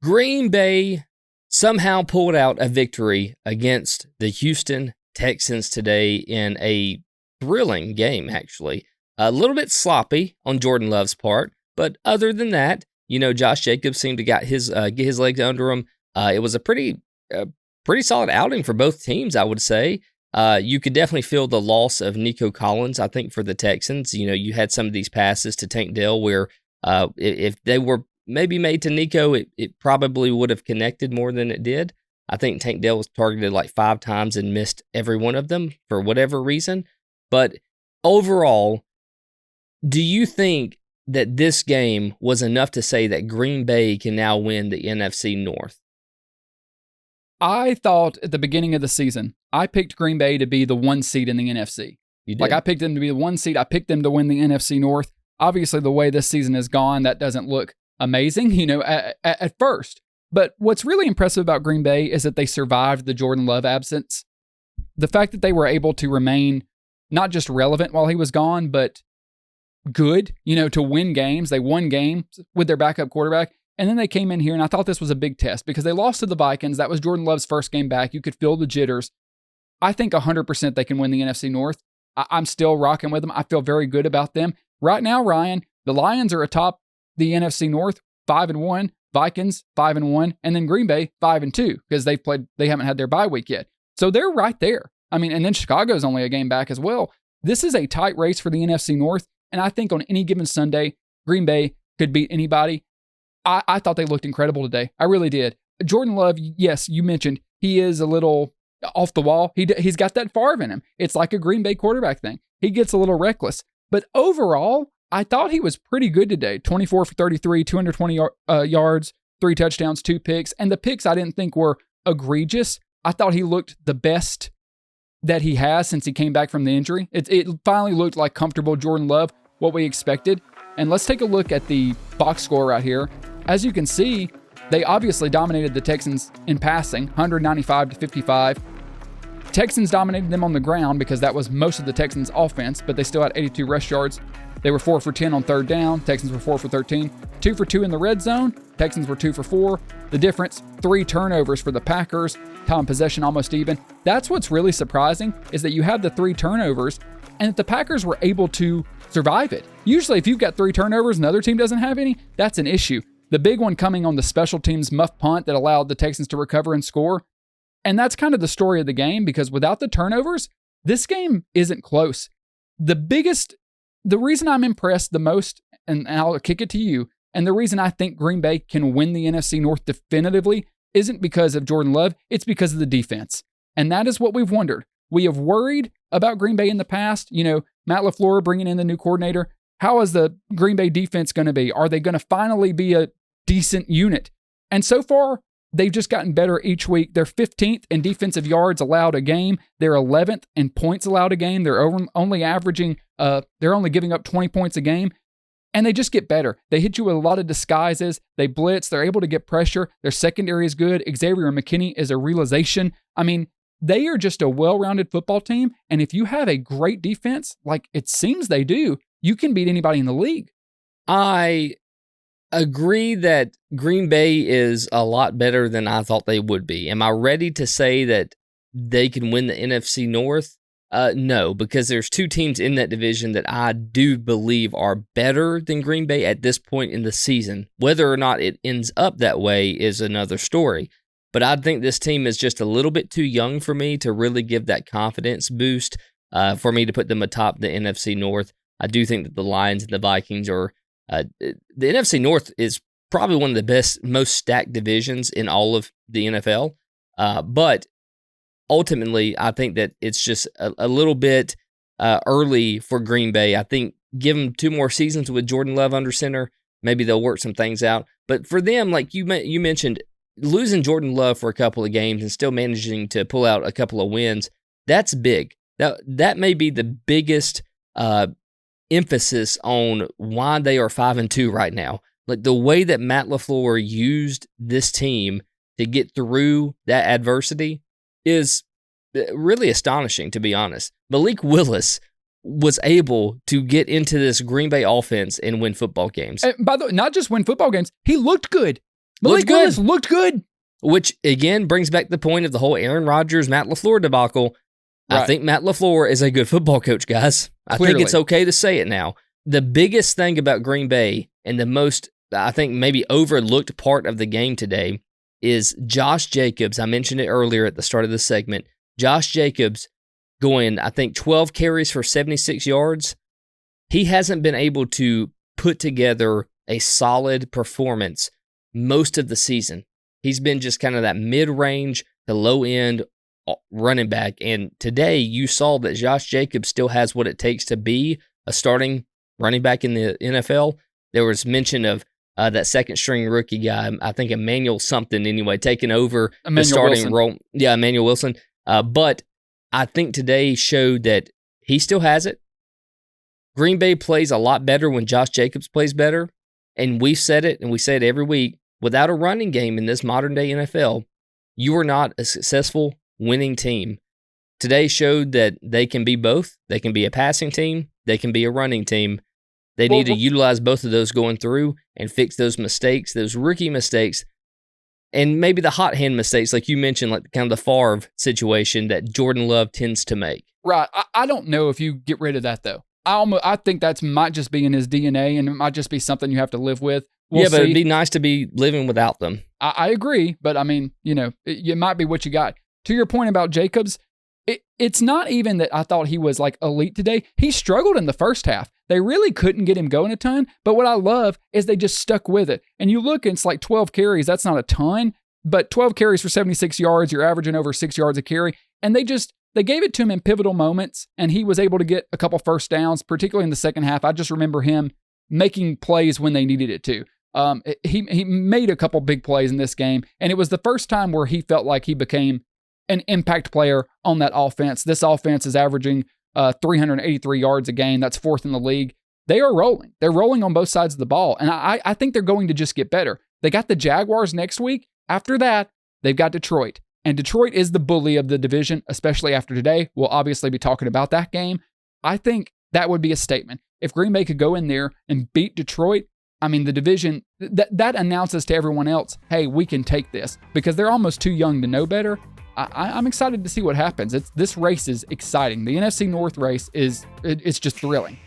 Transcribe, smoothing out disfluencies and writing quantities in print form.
Green Bay somehow pulled out a victory against the Houston Texans today in a thrilling game, actually. A little bit sloppy on Jordan Love's part, but other than that, Josh Jacobs seemed to get his legs under him. It was a pretty solid outing for both teams, I would say. You could definitely feel the loss of Nico Collins, I think, for the Texans. You had some of these passes to Tank Dell where if they were maybe made to Nico, it probably would have connected more than it did. I think Tank Dell was targeted like 5 times and missed every one of them for whatever reason. But overall, do you think that this game was enough to say that Green Bay can now win the NFC North? I thought at the beginning of the season, I picked Green Bay to be the 1 seed in the NFC. You did? Like, I picked them to be the 1 seed. I picked them to win the NFC North. Obviously, the way this season has gone, that doesn't look amazing, at first. But what's really impressive about Green Bay is that they survived the Jordan Love absence. The fact that they were able to remain not just relevant while he was gone, but good, to win games. They won games with their backup quarterback. And then they came in here, and I thought this was a big test because they lost to the Vikings. That was Jordan Love's first game back. You could feel the jitters. I think 100% they can win the NFC North. I'm still rocking with them. I feel very good about them. Right now, Ryan, the Lions are atop the NFC North, 5-1, Vikings 5-1, and then Green Bay 5-2 because they haven't had their bye week yet. So they're right there. I mean, and then Chicago's only a game back as well. This is a tight race for the NFC North, and I think on any given Sunday, Green Bay could beat anybody. I thought they looked incredible today. I really did. Jordan Love, yes, you mentioned he is a little off the wall. He's got that Favre in him. It's like a Green Bay quarterback thing. He gets a little reckless. But overall, I thought he was pretty good today. 24 for 33, 220 yards, 3 touchdowns, 2 picks. And the picks I didn't think were egregious. I thought he looked the best that he has since he came back from the injury. It finally looked like comfortable Jordan Love, what we expected. And let's take a look at the box score right here. As you can see, they obviously dominated the Texans in passing, 195-55. Texans dominated them on the ground because that was most of the Texans' offense, but they still had 82 rush yards. They were 4 for 10 on third down. Texans were 4 for 13. 2 for 2 in the red zone. Texans were 2 for 4. The difference, 3 turnovers for the Packers. Time possession almost even. That's what's really surprising is that you have the 3 turnovers and that the Packers were able to survive it. Usually if you've got 3 turnovers and the other team doesn't have any, that's an issue. The big one coming on the special teams muff punt that allowed the Texans to recover and score. And that's kind of the story of the game because without the turnovers, this game isn't close. The reason I'm impressed the most, and I'll kick it to you, and the reason I think Green Bay can win the NFC North definitively isn't because of Jordan Love, it's because of the defense. And that is what we've wondered. We have worried about Green Bay in the past. Matt Lafleur bringing in the new coordinator. How is the Green Bay defense going to be? Are they going to finally be a decent unit? And so far, they've just gotten better each week. They're 15th in defensive yards allowed a game. They're 11th in points allowed a game. They're only averaging, they're only giving up 20 points a game. And they just get better. They hit you with a lot of disguises. They blitz. They're able to get pressure. Their secondary is good. Xavier McKinney is a realization. I mean, they are just a well-rounded football team. And if you have a great defense, like it seems they do, you can beat anybody in the league. I agree that Green Bay is a lot better than I thought they would be. Am I ready to say that they can win the NFC North? No, because there's 2 teams in that division that I do believe are better than Green Bay at this point in the season. Whether or not it ends up that way is another story. But I think this team is just a little bit too young for me to really give that confidence boost for me to put them atop the NFC North. I do think that the Lions and the Vikings are the NFC North is probably one of the best, most stacked divisions in all of the NFL. But ultimately, I think that it's just a little bit early for Green Bay. I think give them 2 more seasons with Jordan Love under center, maybe they'll work some things out. But for them, like you mentioned, losing Jordan Love for a couple of games and still managing to pull out a couple of wins, that's big. That may be the biggest emphasis on why they are 5-2 right now. Like the way that Matt Lafleur used this team to get through that adversity is really astonishing, to be honest. Malik Willis was able to get into this Green Bay offense and win football games. And by the way, not just win football games, he looked good. Malik Willis looked good. Which, again, brings back the point of the whole Aaron Rodgers, Matt Lafleur debacle. Right. I think Matt Lafleur is a good football coach, guys. I think it's okay to say it now. The biggest thing about Green Bay and the most, I think, maybe overlooked part of the game today is Josh Jacobs. I mentioned it earlier at the start of the segment. Josh Jacobs going, I think, 12 carries for 76 yards. He hasn't been able to put together a solid performance most of the season. He's been just kind of that mid-range to low-end running back. And today you saw that Josh Jacobs still has what it takes to be a starting running back in the NFL. There was mention of that second-string rookie guy, I think Emmanuel something anyway, taking over the starting role. Yeah, Emmanuel Wilson. But I think today showed that he still has it. Green Bay plays a lot better when Josh Jacobs plays better. And we've said it, and we say it every week. Without a running game in this modern-day NFL, you are not a successful winning team. Today showed that they can be both. They can be a passing team. They can be a running team. They need to utilize both of those going through and fix those mistakes, those rookie mistakes, and maybe the hot hand mistakes, like you mentioned, like kind of the Favre situation that Jordan Love tends to make. Right. I don't know if you get rid of that, though. I think that might just be in his DNA, and it might just be something you have to live with. We'll see. It'd be nice to be living without them. I agree, but I mean, it might be what you got. To your point about Jacobs, it's not even that I thought he was like elite today. He struggled in the first half. They really couldn't get him going a ton, but what I love is they just stuck with it. And you look, it's like 12 carries. That's not a ton, but 12 carries for 76 yards, you're averaging over 6 yards a carry. And they gave it to him in pivotal moments, and he was able to get a couple first downs, particularly in the second half. I just remember him making plays when they needed it to. He made a couple big plays in this game, and it was the first time where he felt like he became an impact player on that offense. This offense is averaging 383 yards a game. That's fourth in the league. They are rolling. They're rolling on both sides of the ball, and I think they're going to just get better. They got the Jaguars next week. After that, they've got Detroit. And Detroit is the bully of the division, especially after today. We'll obviously be talking about that game. I think that would be a statement. If Green Bay could go in there and beat Detroit, I mean, the division, that announces to everyone else, hey, we can take this, because they're almost too young to know better. I'm excited to see what happens. This race is exciting. The NFC North race it's just thrilling.